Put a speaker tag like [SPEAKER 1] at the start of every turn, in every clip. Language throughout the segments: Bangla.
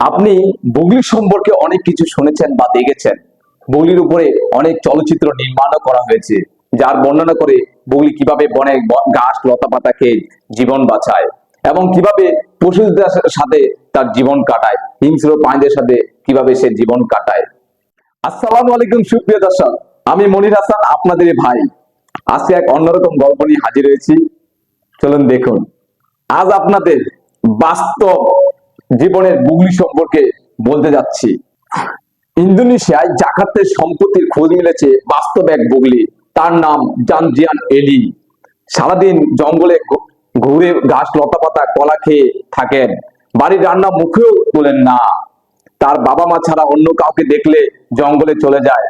[SPEAKER 1] আপনি বুগলি সম্পর্কে অনেক কিছু শুনেছেন বা দেখেছেন। বুগলির উপরে অনেক চলচ্চিত্র নির্মাণও করা হয়েছে, যার বর্ণনা করে বুগলি কিভাবে বনে ঘাস লতা পাতা খেয়ে জীবন বাঁচায় এবং কিভাবে পশুদের সাথে তার জীবন কাটায়, হিংস্র প্রাণীদের সাথে কিভাবে সে জীবন কাটায়। আসসালামু আলাইকুম সুপ্রিয় দর্শক, আমি মনির হাসান, আপনাদের ভাই। আজকে এক অন্যরকম গল্প নিয়ে হাজির হয়েছি, চলুন দেখুন। আজ আপনাদের বাস্তব জীবনের বুগলি সম্পর্কে বলতে যাচ্ছি। ইন্দোনেশিয়ায় জাকার্তায় সম্পত্তির খোঁজ মিলেছে বাস্তব এক বুগলি। তার নাম জানজিয়ান এলি। সারাদিন জঙ্গলে ঘুরে ঘাস লতা পাতা কলা খেয়ে থাকেন, বাড়ির রান্না মুখেও তোলেন না। তার বাবা মা ছাড়া অন্য কাউকে দেখলে জঙ্গলে চলে যায়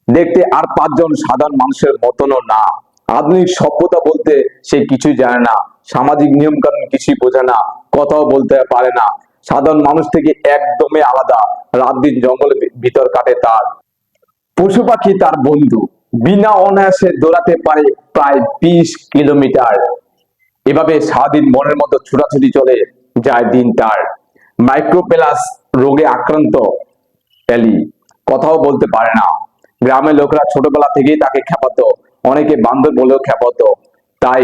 [SPEAKER 1] দেখতে, আর পাঁচজন সাধারণ মানুষের মতনও না। আধুনিক সভ্যতা বলতে সে কিছুই জানে না, সামাজিক নিয়ম কানুন কিছুই বোঝে না, কথাও বলতে পারে না। সাধারণ মানুষ থেকে একদমই আলাদা। রাত দিন জঙ্গলের ভিতর কাটে তার। পশু পাখি তার বন্ধু, বিনা অনায়াসে দৌড়াতে পারে প্রায় 20 কিলোমিটার। এভাবে সারাদিন মনের মতো ছুটাছুটি চলে যায় দিন তার। মাইক্রোপ্লাস রোগে আক্রান্ত এলি, কথাও বলতে পারে না। গ্রামের লোকরা ছোটবেলা থেকেই তাকে খেপাতো, অনেকে বান্দর বলেও খেপাতো। তাই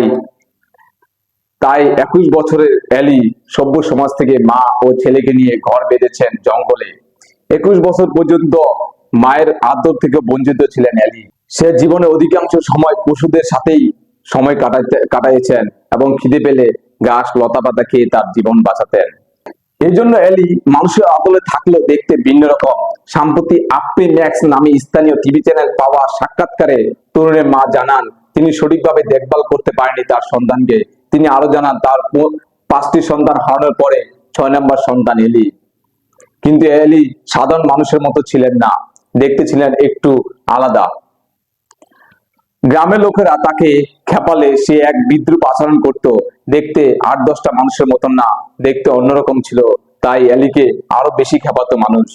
[SPEAKER 1] তাই 21 বছরের এলি সভ্য সমাজ থেকে মা ও ছেলেকে নিয়ে ঘর বেঁধেছেন জঙ্গলে। 21 বছর পর্যন্ত মায়ের আদর থেকে বঞ্চিত ছিলেন এলি। সে জীবনে অধিকাংশ সময় পশুদের সাথেই সময় কাটাইছেন এবং খিদে পেলে ঘাস লতা পাতা খেয়ে তার জীবন বাঁচাতেন। এই জন্য এলি মানুষের আদলে থাকলেও দেখতে ভিন্ন রকম। সম্প্রতি আপনি ম্যাক্স নামে স্থানীয় টিভি চ্যানেল পাওয়া সাক্ষাৎকারে তরুণের মা জানান তিনি সঠিকভাবে দেখভাল করতে পারেনি তার সন্তানকে। তিনি আরো জানান তার 5টি সন্তান হারানোর পরে 6 নম্বর সন্তান এলি। কিন্তু এলি সাধারণ মানুষের মতো ছিলেন না, দেখতে ছিলেন একটু আলাদা। গ্রামের লোকেরা তাকে খেপালে সে এক বিদ্রুপ আচরণ করত, দেখতে 8-10টা মানুষের মতন না, দেখতে অন্যরকম ছিল। তাই এলিকে আরো বেশি খেপাতো মানুষ।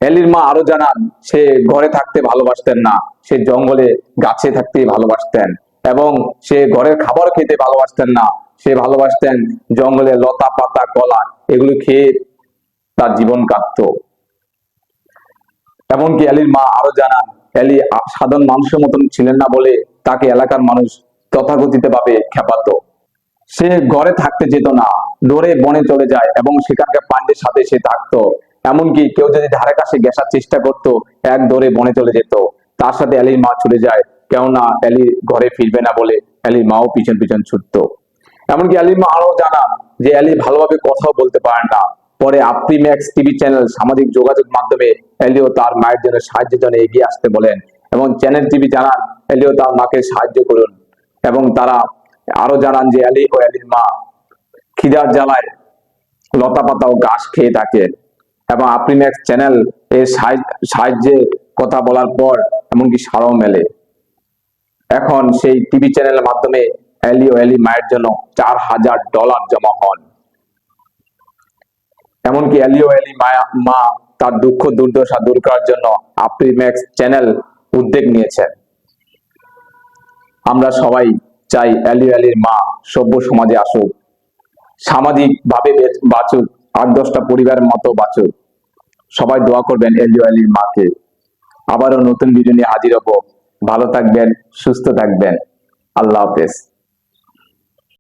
[SPEAKER 1] এলির মা আরো জানান সে ঘরে থাকতে ভালোবাসতেন না, সে জঙ্গলে গাছে থাকতে ভালোবাসতেন এবং সে ঘরের খাবার খেতে ভালোবাসতেন না, সে ভালোবাসতেন জঙ্গলে লতা পাতা কলা এগুলো খেয়ে তার জীবন কাটতো। এমনকি এলির মা আরো জানান এলি সাধারণ মানুষের মতন ছিলেন না বলে তাকে এলাকার মানুষ তথাকথিত ভাবে খেপাতো। সে ঘরে থাকতে যেত না, দৌড়ে বনে চলে যায় এবং সেখানকার প্রাণীদের সাথে সে থাকতো। এমনকি কেউ যদি ধারে কাছে গেসার চেষ্টা করতো, এক দৌড়ে বনে চলে যেত। তার সাথে এলির মা চলে যায়, কেননা এলি ঘরে ফিরবে না বলে এলির মাও পিছন পিছন ছুটতো। এমনকি এলির মা আরো জানান যে এলি ভালোভাবে কথাও বলতে পারেন না। পরে আপনি ম্যাক্স টিভি চ্যানেল সামাজিক যোগাযোগ মাধ্যমে এলিও তার মায়ের জন্য সাহায্যের জন্য এগিয়ে আসতে বলেন এবং চ্যানেল টিভি জানান এলিও তার মাকে সাহায্য করুন। এবং তারা আরো জানান যে এলি ও এলির মা খিদার জ্বালায় লতা পাতা ও ঘাস খেয়ে থাকে এবং আপনি ম্যাক্স চ্যানেল এর সাহায্যে কথা বলার পর এমনকি সাড়াও মেলে। এখন সেই টিভি চ্যানেলের মাধ্যমে এলি ও এলি মায়ের জন্য $4000 জমা হন। এমনকি এলি ও এলি মা তার দুঃখ দুর্দশা দূর করার জন্য আপনি ম্যাক্স চ্যানেল উদ্যোগ নিয়েছেন। আমরা সবাই চাই এলি ও এলির মা সভ্য সমাজে আসুক, সামাজিক ভাবে বাঁচুক, 8-10টা পরিবারের মতো বাঁচুক। সবাই দোয়া করবেন এলি ও এলির মাকে। আবারও নতুন ভিডিও নিয়ে হাজির হব। ভালো থাকবেন, সুস্থ থাকবেন। আল্লাহ হাফেজ।